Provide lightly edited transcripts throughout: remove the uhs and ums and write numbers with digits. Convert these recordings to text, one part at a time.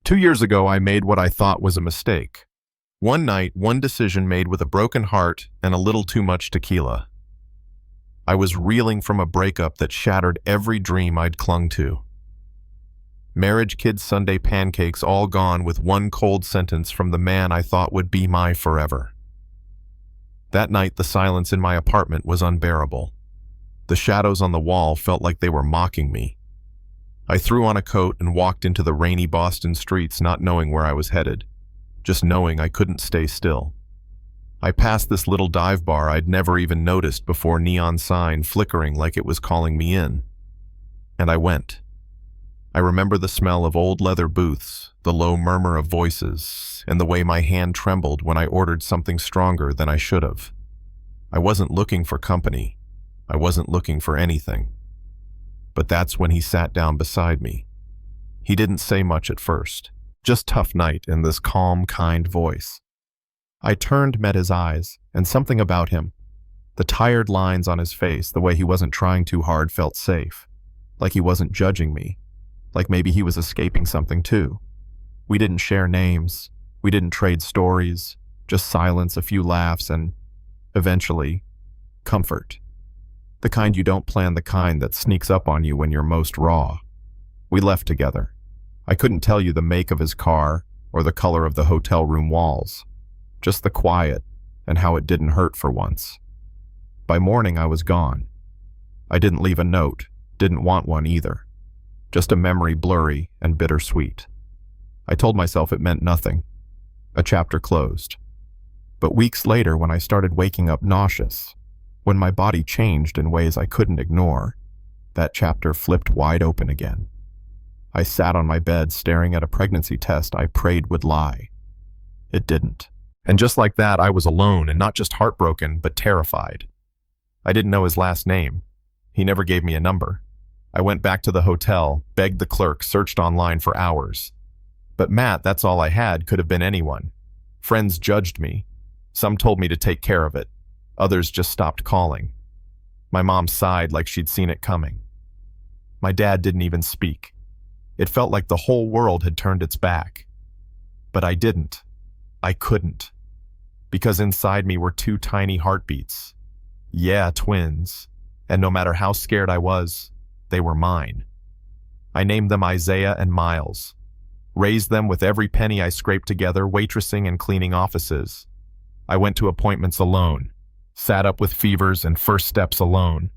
2 years ago, I made what I thought was a mistake. One night, one decision made with a broken heart and a little too much tequila. I was reeling from a breakup that shattered every dream I'd clung to. Marriage, kids, Sunday pancakes, all gone with one cold sentence from the man I thought would be my forever. That night, the silence in my apartment was unbearable. The shadows on the wall felt like they were mocking me. I threw on a coat and walked into the rainy Boston streets, not knowing where I was headed, just knowing I couldn't stay still. I passed this little dive bar I'd never even noticed before, neon sign flickering like it was calling me in. And I went. I remember the smell of old leather booths, the low murmur of voices, and the way my hand trembled when I ordered something stronger than I should have. I wasn't looking for company. I wasn't looking for anything. But that's when he sat down beside me. He didn't say much at first, just tough night in this calm, kind voice. I turned, met his eyes, and something about him, the tired lines on his face, the way he wasn't trying too hard, felt safe, like he wasn't judging me, like maybe he was escaping something too. We didn't share names, we didn't trade stories, just silence, a few laughs, and, eventually, comfort. The kind you don't plan, the kind that sneaks up on you when you're most raw. We left together. I couldn't tell you the make of his car or the color of the hotel room walls, just the quiet and how it didn't hurt for once. By morning, I was gone. I didn't leave a note, didn't want one either. Just a memory, blurry and bittersweet. I told myself it meant nothing. A chapter closed. But weeks later, when I started waking up nauseous, when my body changed in ways I couldn't ignore, that chapter flipped wide open again. I sat on my bed staring at a pregnancy test I prayed would lie. It didn't. And just like that, I was alone, and not just heartbroken, but terrified. I didn't know his last name. He never gave me a number. I went back to the hotel, begged the clerk, searched online for hours. But Matt, that's all I had, could have been anyone. Friends judged me. Some told me to take care of it. Others just stopped calling. My mom sighed like she'd seen it coming. My dad didn't even speak. It felt like the whole world had turned its back. But I didn't. I couldn't. Because inside me were two tiny heartbeats. Yeah, twins. And no matter how scared I was, they were mine. I named them Isaiah and Miles. Raised them with every penny I scraped together, waitressing and cleaning offices. I went to appointments alone. Sat up with fevers and first steps alone.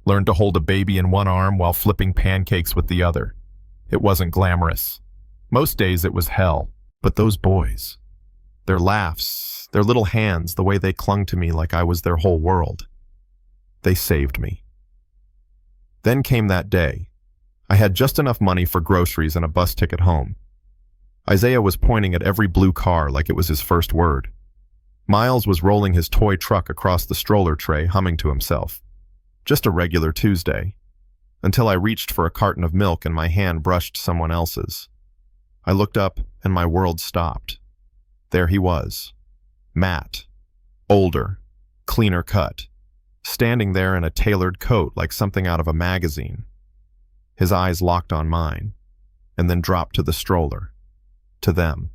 Learned to hold a baby in one arm while flipping pancakes with the other. It wasn't glamorous. Most days it was hell. But those boys, their laughs, their little hands, the way they clung to me like I was their whole world, they saved me. Then came that day. I had just enough money for groceries and a bus ticket home. Isaiah was pointing at every blue car like it was his first word. Miles was rolling his toy truck across the stroller tray, humming to himself. Just a regular Tuesday. Until I reached for a carton of milk and my hand brushed someone else's. I looked up and my world stopped. There he was. Matt. Older. Cleaner cut. Standing there in a tailored coat like something out of a magazine. His eyes locked on mine, and then dropped to the stroller. To them.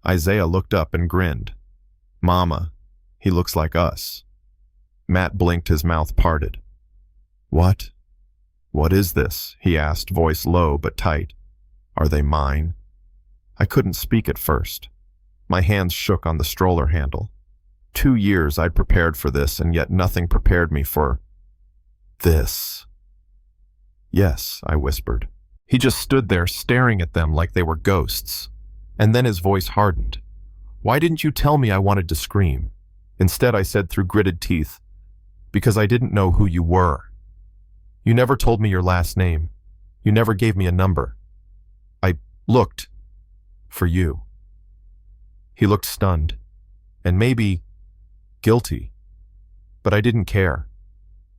Isaiah looked up and grinned. Mama, he looks like us. Matt blinked, his mouth parted. What? What is this? He asked, voice low but tight. Are they mine? I couldn't speak at first. My hands shook on the stroller handle. 2 years I'd prepared for this, and yet nothing prepared me for this. Yes, I whispered. He just stood there staring at them like they were ghosts. And then his voice hardened. Why didn't you tell me? I wanted to scream. Instead, I said through gritted teeth, because I didn't know who you were. You never told me your last name. You never gave me a number. I looked for you. He looked stunned, and maybe guilty, but I didn't care.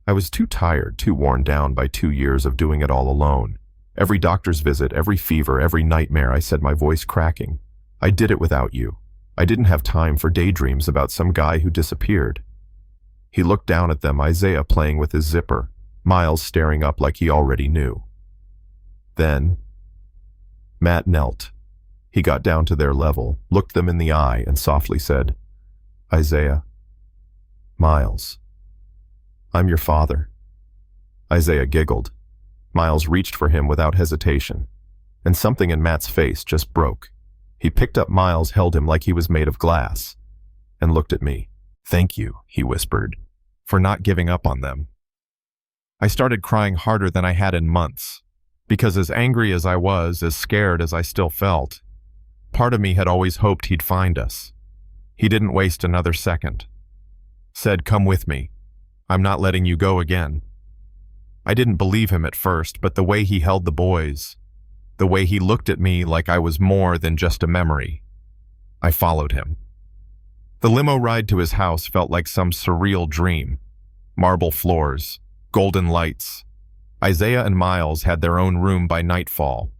I was too tired, too worn down by 2 years of doing it all alone. Every doctor's visit, every fever, every nightmare, I said, my voice cracking. I did it without you. I didn't have time for daydreams about some guy who disappeared. He looked down at them, Isaiah playing with his zipper, Miles staring up like he already knew. Then, Matt knelt. He got down to their level, looked them in the eye, and softly said, "Isaiah, Miles, I'm your father." Isaiah giggled. Miles reached for him without hesitation, and something in Matt's face just broke. He picked up Miles, held him like he was made of glass, and looked at me. "Thank you," he whispered, "for not giving up on them." I started crying harder than I had in months, because as angry as I was, as scared as I still felt, part of me had always hoped he'd find us. He didn't waste another second. Said, "Come with me. I'm not letting you go again." I didn't believe him at first, but the way he held the boys, the way he looked at me like I was more than just a memory, I followed him. The limo ride to his house felt like some surreal dream. Marble floors, golden lights. Isaiah and Miles had their own room by nightfall.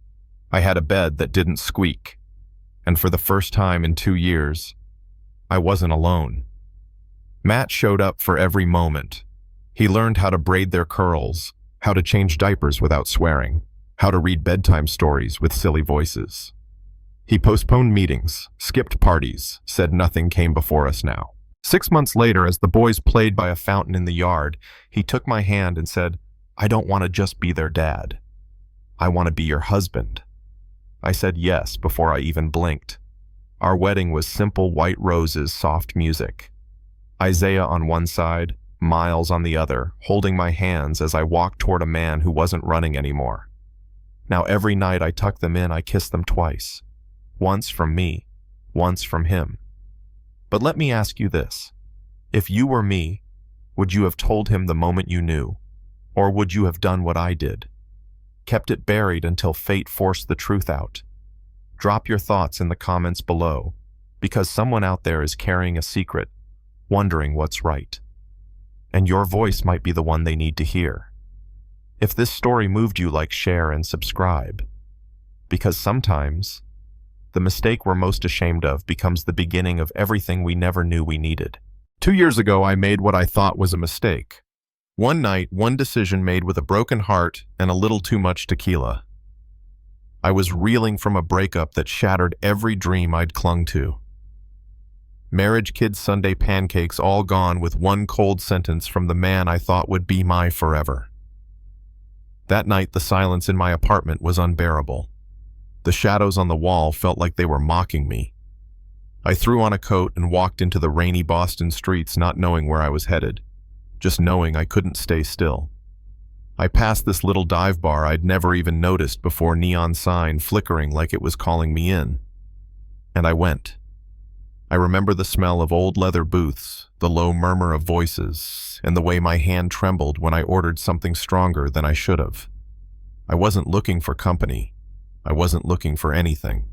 I had a bed that didn't squeak. And for the first time in 2 years, I wasn't alone. Matt showed up for every moment. He learned how to braid their curls, how to change diapers without swearing, how to read bedtime stories with silly voices. He postponed meetings, skipped parties, said nothing came before us now. 6 months later, as the boys played by a fountain in the yard, he took my hand and said, "I don't want to just be their dad. I want to be your husband." I said yes before I even blinked. Our wedding was simple white roses, soft music. Isaiah on one side, Miles on the other, holding my hands as I walked toward a man who wasn't running anymore. Now every night I tucked them in, I kissed them twice. Once from me, once from him. But let me ask you this. If you were me, would you have told him the moment you knew? Or would you have done what I did? Kept it buried until fate forced the truth out? Drop your thoughts in the comments below, because someone out there is carrying a secret, wondering what's right. And your voice might be the one they need to hear. If this story moved you, like, share, and subscribe. Because sometimes, the mistake we're most ashamed of becomes the beginning of everything we never knew we needed. 2 years ago, I made what I thought was a mistake. One night, one decision made with a broken heart and a little too much tequila. I was reeling from a breakup that shattered every dream I'd clung to. Marriage, kids, Sunday pancakes, all gone with one cold sentence from the man I thought would be my forever. That night, the silence in my apartment was unbearable. The shadows on the wall felt like they were mocking me. I threw on a coat and walked into the rainy Boston streets, not knowing where I was headed, just knowing I couldn't stay still. I passed this little dive bar I'd never even noticed before, neon sign flickering like it was calling me in. And I went. I remember the smell of old leather booths, the low murmur of voices, and the way my hand trembled when I ordered something stronger than I should have. I wasn't looking for company. I wasn't looking for anything.